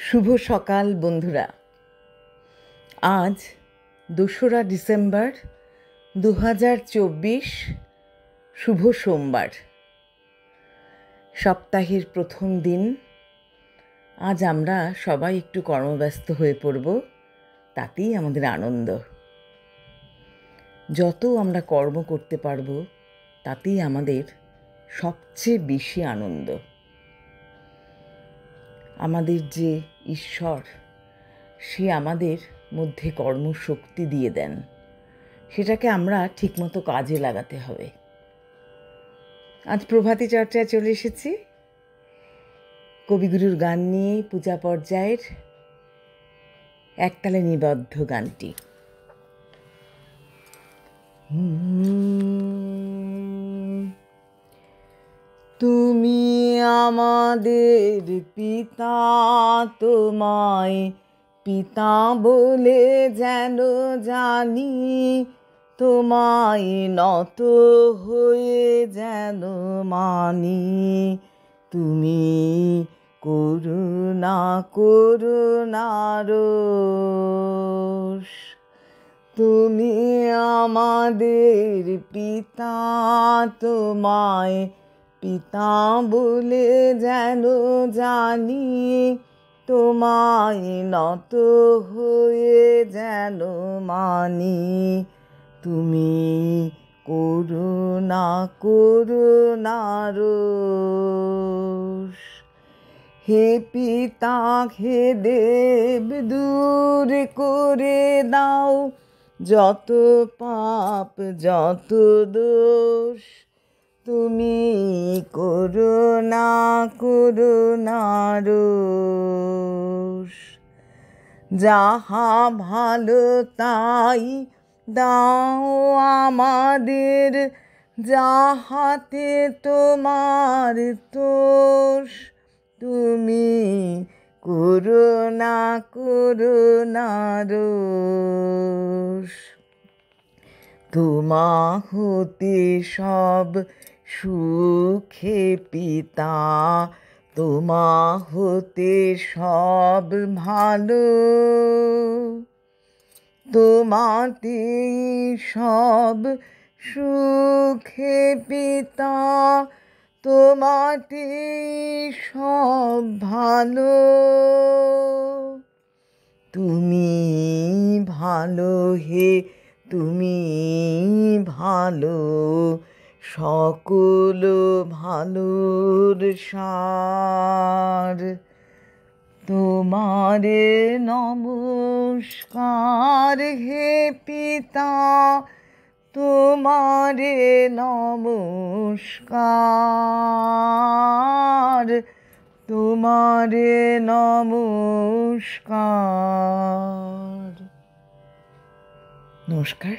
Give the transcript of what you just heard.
শুভ সকাল বন্ধুরা। আজ 2রা ডিসেম্বর 2024, শুভ সোমবার, সপ্তাহের প্রথম দিন। আজ আমরা সবাই একটু কর্মব্যস্ত হয়ে পড়ব, তাতেই আমাদের আনন্দ। যত আমরা কর্ম করতে পারব তাতেই আমাদের সবচেয়ে বেশি আনন্দ। আমাদের যে ঈশ্বর, সে আমাদের মধ্যে কর্মশক্তি দিয়ে দেন, সেটাকে আমরা ঠিকমতো কাজে লাগাতে হবে। আজ প্রভাতী চর্চায় চলে এসেছি কবিগুরুর গান নিয়ে, পূজা পর্যায়ের একতালে নিবদ্ধ গানটি। তুমি আমাদের পিতা, তোমায় পিতা বলে যেন জানি, তোমায় নত হয়ে যেন মানি। তুমি করুণা করুণার, তুমি আমাদের পিতা, তোমায় পিতা বলে যেন জানি, তোমায় নত হয়ে যেন মানি। তুমি করুণা করুণার। হে পিতা, হে দেব, দূর করে দাও যত পাপ যত দোষ। তুমি করুণা করুণার। যাহা ভালো তাই দাও আমাদের, যাহাতে তোমার দোষ। তুমি করুণা করুণার। তোমা হতে সব সুখে পিতা, তোমা হতে সব ভালো। তোমাতে সব সুখে পিতা, তোমাতে সব ভালো। তুমি ভালো হে, তুমি ভালো, সকল ভালোর সার। তোমারে নমস্কার হে পিতা, তোমারে নমস্কার, তোমারে নমস্কার। নমস্কার।